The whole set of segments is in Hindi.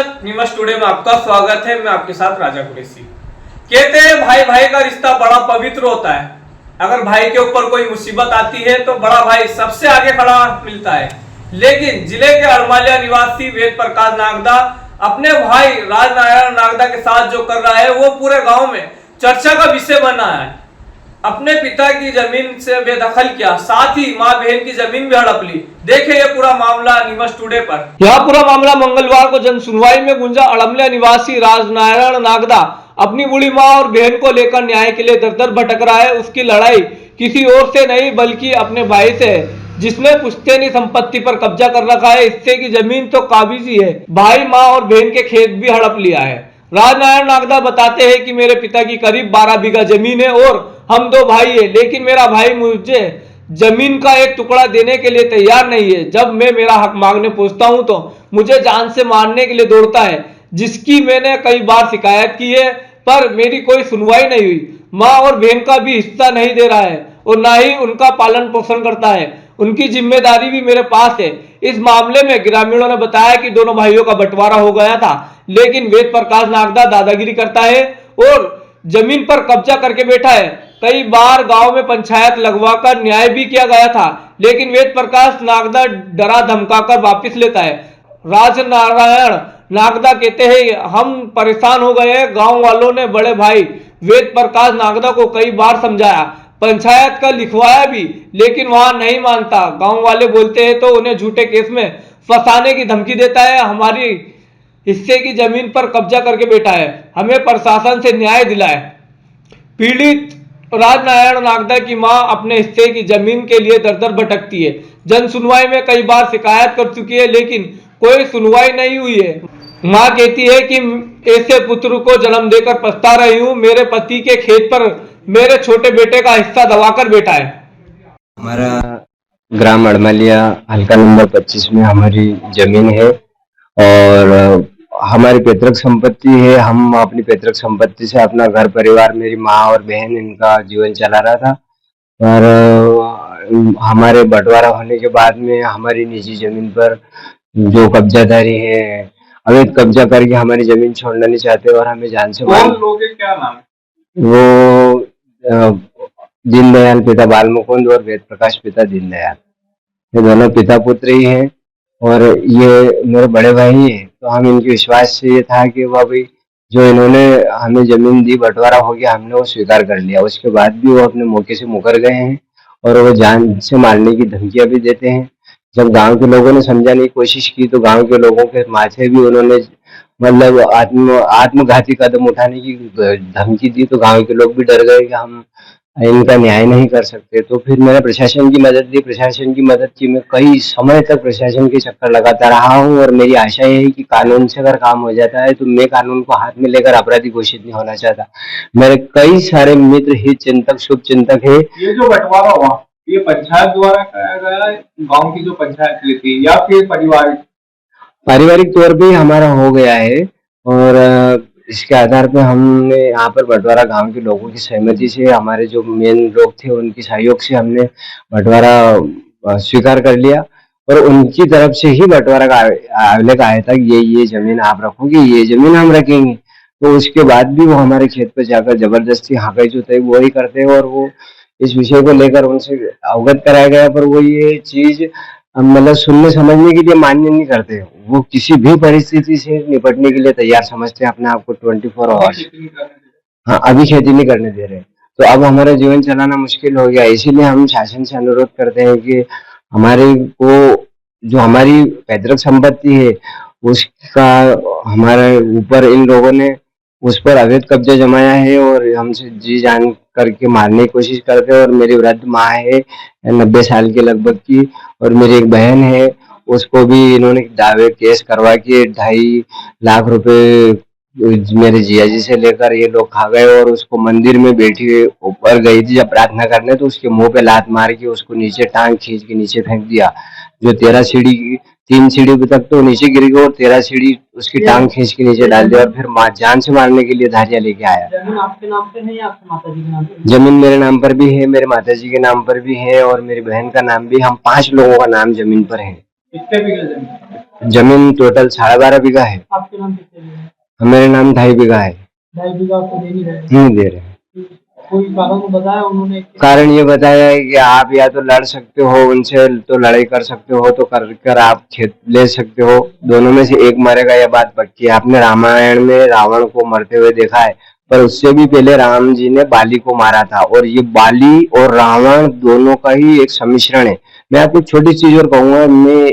दर्शक, न्यूज़ टुडे में आपका स्वागत है। मैं आपके साथ राजा कुरैशी। कहते हैं भाई भाई का रिश्ता बड़ा पवित्र होता है। अगर भाई के ऊपर कोई मुसीबत आती है तो बड़ा भाई सबसे आगे खड़ा मिलता है। लेकिन जिले के अड़मालिया निवासी वेद प्रकाश नागदा अपने भाई राजनारायण नागदा के साथ जो कर रहा है वो पूरे गांव में चर्चा का विषय बना है। अपने पिता की जमीन से बेदखल किया, साथ ही मां बहन की जमीन भी हड़प ली। देखे ये पूरा मामला न्यूज़ टुडे पर। यह पूरा मामला मंगलवार को जन सुनवाई में गुंजा। अड़मलिया निवासी राजनारायण नागदा अपनी बूढ़ी मां और बहन को लेकर न्याय के लिए दर दर भटक रहा है। उसकी लड़ाई किसी और से नहीं बल्कि अपने भाई से है, जिसने पुश्तैनी संपत्ति पर कब्जा कर रखा है। हिस्से की जमीन तो काबिज ही है, भाई मां और बहन के खेत भी हड़प लिया है। राजनारायण नागदा बताते हैं कि मेरे पिता की करीब 12 बीघा जमीन है और हम 2 भाई है, लेकिन मेरा भाई मुझे जमीन का एक टुकड़ा देने के लिए तैयार नहीं है। जब मैं मेरा हक मांगने पहुंचता हूं तो मुझे जान से मारने के लिए दौड़ता है, जिसकी मैंने कई बार शिकायत की है पर मेरी कोई सुनवाई नहीं हुई। मां और बहन का भी हिस्सा नहीं दे रहा है और ना ही उनका पालन पोषण करता है। उनकी जिम्मेदारी भी मेरे पास है। इस मामले में ग्रामीणों ने बताया कि दोनों भाइयों का बंटवारा हो गया था, लेकिन वेद प्रकाश नागदा दादागिरी करता है और जमीन पर कब्जा करके बैठा है। कई बार गांव में पंचायत लगवाकर न्याय भी किया गया था, लेकिन वेद प्रकाश नागदा डरा धमकाकर वापस लेता है। राजनारायण नागदा कहते हैं, हम परेशान हो गए हैं। गांव वालों ने बड़े भाई वेद प्रकाश नागदा को कई बार समझाया, पंचायत का लिखवाया भी, लेकिन वहां नहीं मानता। गांव वाले बोलते हैं तो उन्हें झूठे केस में फंसाने की धमकी देता है। हमारी हिस्से की जमीन पर कब्जा करके बैठा है, हमें प्रशासन से न्याय दिलाए। पीड़ित राजनारायण नागदा की मां अपने हिस्से की जमीन के लिए दर दर भटकती है। जन सुनवाई में कई बार शिकायत कर चुकी है, लेकिन कोई सुनवाई नहीं हुई है। मां कहती है कि ऐसे पुत्र को जन्म देकर पछता रही हूं। मेरे पति के खेत पर मेरे छोटे बेटे का हिस्सा दबाकर बैठा है। हमारा ग्राम अड़मालिया हल्का नंबर 25 में हमारी जमीन है और हमारी पैतृक संपत्ति है। हम अपनी पैतृक संपत्ति से अपना घर परिवार, मेरी माँ और बहन, इनका जीवन चला रहा था। पर हमारे बंटवारा होने के बाद में हमारी निजी जमीन पर जो कब्जादारी है, अवैध कब्जा करके हमारी जमीन छोड़ना नहीं चाहते और हमें जान से मार। क्या नाम? वो दीनदयाल पिता बाल मुकुंद और वेद प्रकाश पिता दीनदयाल, ये दोनों पिता पुत्र ही हैं और ये मेरे बड़े भाई हैं। तो हम इनके विश्वास से ये था कि वह भाई जो इन्होंने हमें जमीन दी, बंटवारा हो गया, हमने वो स्वीकार कर लिया। उसके बाद भी वो अपने मौके से मुकर गए हैं और वो जान से मारने की धमकियां भी देते हैं। जब गांव के लोगों ने समझाने की कोशिश की तो गांव के लोगों के माथे भी उन्होंने मतलब आत्मघाती कदम उठाने की धमकी दी, तो गांव के लोग भी डर गए कि हम इनका न्याय नहीं कर सकते। तो फिर मैंने प्रशासन की मदद ली। प्रशासन की मदद की, मैं कई समय तक प्रशासन के चक्कर लगाता रहा हूँ और मेरी आशा ये है कि कानून से अगर काम हो जाता है तो मैं कानून को हाथ में लेकर अपराधी घोषित नहीं होना चाहता। मेरे कई सारे मित्र, हित चिंतक, शुभ चिंतक है। ये जो बंटवारा हुआ ये पंचायत द्वारा कराया गया, गांव की जो पंचायत थी, या फिर पारिवारिक तौर पे हमारा हो गया है और इसके आधार पे हमने यहाँ पर बंटवारा गांव के लोगों की सहमति से, हमारे जो मेन लोग थे उनके सहयोग से हमने बंटवारा स्वीकार कर लिया और उनकी तरफ से ही बंटवारा का आवेदन आया था कि ये जमीन आप रखोगे, ये जमीन हम रखेंगे। तो उसके बाद भी वो हमारे खेत पर जाकर जबरदस्ती हाकई जो तय वो ही करते हैं और वो इस विषय को लेकर उनसे अवगत कराया गया, पर वो ये चीज मतलब सुनने समझने के लिए मान्य नहीं करते। वो किसी भी परिस्थिति से निपटने के लिए तैयार समझते हैं अपने आप को 24 आवर्स। हाँ, अभी खेती नहीं करने दे रहे, तो अब हमारा जीवन चलाना मुश्किल हो गया। इसीलिए हम शासन से अनुरोध करते हैं कि हमारे को जो हमारी पैतृक संपत्ति है उसका हमारे ऊपर इन लोगों ने उस पर अवैध कब्जा जमाया है और हमसे जी जान करके मारने की कोशिश करते हैं। और मेरी वृद्ध माँ है 90 साल के लगभग की, और मेरी एक बहन है, उसको भी इन्होंने दावे केस करवा के 2.5 लाख रुपए मेरे जिया जी से लेकर ये लोग खा गए। और उसको मंदिर में बैठी हुई ऊपर गई थी जब प्रार्थना करने, तो उसके मुंह पे लात मार के उसको नीचे टांग खींच के नीचे फेंक दिया। जो 13 सीढ़ी 3 सीढ़ी तक तो नीचे गिर गई और 13 सीढ़ी उसकी टांग खींच के नीचे डाल दिया और फिर जान से मारने के लिए धारियां लेके आया। जमीन आपके नाम पे है या आपके माताजी के नाम पे? जमीन मेरे नाम पर भी है, मेरे माताजी के नाम पर भी है और मेरी बहन का नाम भी। हम 5 लोगों का नाम जमीन पर है। कितने बीघे जमीन? जमीन टोटल 12.5 बीघा है। आपके नाम कितने हैं? मेरे नाम 2.5 बीघा है। 2.5 बीघा आपको दे नहीं रहे? नहीं दे रहे। कोई कारण बताया उन्होंने? कारण ये बताया है कि आप या तो लड़ सकते हो उनसे, तो लड़ाई कर सकते हो, तो कर आप खेत ले सकते हो, दोनों में से एक मरेगा, यह बात पक्की है। आपने रामायण में रावण को मरते हुए देखा है, पर उससे भी पहले राम जी ने बाली को मारा था, और ये बाली और रावण दोनों का ही एक सम्मिश्रण है। मैं आपको छोटी चीज और कहूंगा,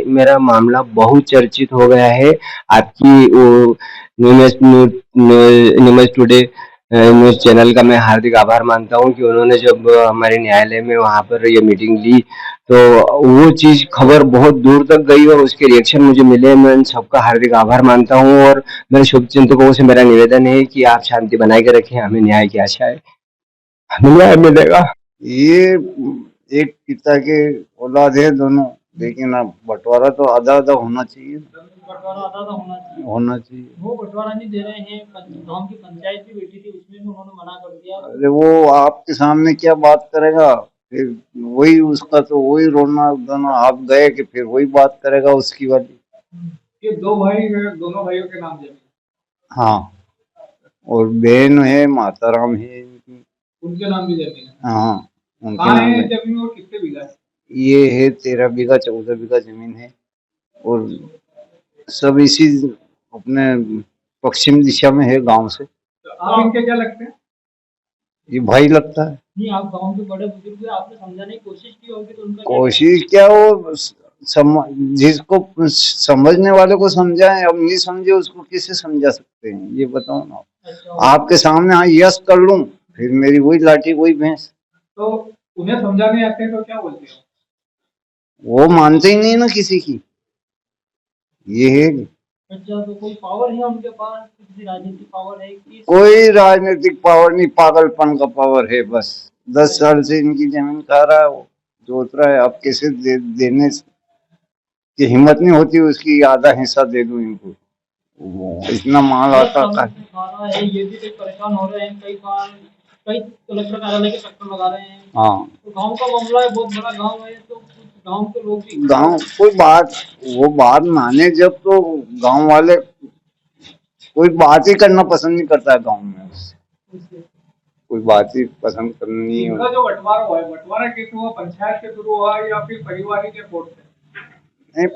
मेरा मामला बहुत चर्चित हो गया है। आपकी वो न्यूज टुडे न्यूज चैनल का मैं हार्दिक आभार मानता हूं कि उन्होंने जब हमारे न्यायालय में वहां पर ये मीटिंग ली, तो वो चीज खबर बहुत दूर तक गई और उसके रिएक्शन मुझे मिले। मैं उन सबका हार्दिक आभार मानता हूं, और मेरे शुभचिंतकों से मेरा निवेदन है कि आप शांति बनाए के रखें। हमें न्याय की आशा है, हमें न्याय मिलेगा। ये एक पिता के औलाद है दोनों, लेकिन अब बंटवारा तो आधा आधा होना चाहिए। बंटवारा आधा आधा होना चाहिए। वो बंटवारा नहीं दे रहे हैं। गांव की पंचायत भी बैठी थी, उसमें भी उन्होंने मना कर दिया। अरे वो आपके सामने क्या बात करेगा, फिर वही उसका तो वही रोना धोना। आप गए कि फिर वही बात करेगा उसकी वाली। ये दो भाई है, दोनों भाइयों के नाम जमीन? हाँ, और बहन है, माताराम है इनकी, उनके नाम भी जमीन है? हाँ उनके कहाँ नाम है है। जमीन और कितने बीघा है? ये है 13 बीघा 14 बीघा जमीन है, और सब इसी अपने पश्चिम दिशा में है गांव से। तो आप इनके क्या लगते हैं? ये भाई लगता है। नहीं, आप गांव के बड़े बुजुर्ग हैं, आपने समझाने की कोशिश की होगी, तो उनका कोशिश क्या, वो जिसको समझने वाले को समझाएं, अब नहीं समझे उसको कैसे समझा सकते हैं, ये बताओ ना। अच्छा, आपके सामने हाँ यस कर लूं, फिर मेरी वही लाठी वही भैंस। तो उन्हें समझाने आते हैं तो क्या बोलते हो? वो मानते ही नहीं ना किसी की, ये है। अच्छा, तो कोई पावर है उनके पास? किसी राजनीतिक पावर है कि? कोई राजनीतिक पावर नहीं, पागलपन का पावर है बस। 10 साल से इनकी जमीन खा रहा है, वो जोत रहा है। अब कैसे देने की हिम्मत नहीं होती उसकी, आधा हिस्सा दे दूं इनको, इतना माल आता था। है, ये भी लोग परेशान हो रहे हैं। कई बार कई कलेक्टर कार्यालय के चक्कर लगा रहे हैं। हाँ, तो गांव का मामला है, बहुत बड़ा गांव है, तो गांव के लोग भी गांव कोई बात, वो बात माने जब, तो गांव वाले कोई बात ही करना पसंद नहीं करता है गांव में, उससे कोई बात ही पसंद करनी नहीं इनका है। जो बंटवारा हुआ है, बंटवारा कैसे हुआ? पंचायत के थ्रू हुआ या फिर पारिवारिक के कोर्ट से? नहीं,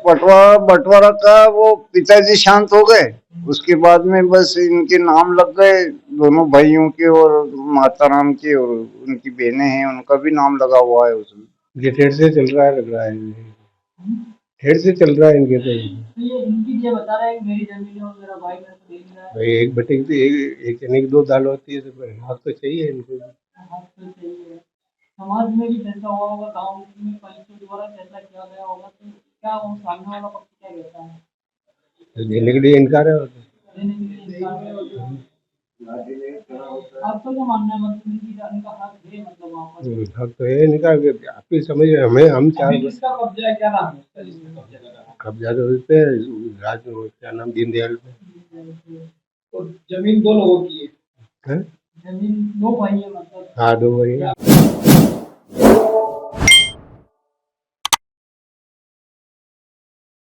बंटवारा का वो पिताजी शांत हो गए, उसके बाद में बस इनके नाम लग गए, दोनों भाइयों के और माताराम के, और उनकी बहनें हैं उनका भी नाम लगा हुआ है उसमें। ये ठेठ से चल रहा है, लग रहा है ठेठ से चल रहा है इनके। तो ये इनकी ये बता रहा है कि मेरी जमीन है और मेरा भाई मेरे को दे नहीं रहा है। भाई एक बटे एक चने की 2 दाल होती है, तो हक तो चाहिए इनको। हाँ, तो सही है। समाज में भी फैसला हुआ होगा, गांव में पंचायत द्वारा फैसला किया गया होगा, तो क्या वो सामने वाला पक्ष क्या कहता है? देने के लिए इनकार है। देने के लिए इंसान है। आपका क्या मानना है? मतलब इनका हक है, मतलब वहाँ पर हक तो है इनका, आपकी समझ में हमें हम अभी किसका कब्जा है, क्या नाम है उसका जिसने कब्जा करा है? कब्जा तो उस पे राज, क्या नाम, दीनदयाल पे। और जमीन दो लोगों की है? हैं? जमीन दो भाई है मतलब? हाँ, 2 वही है।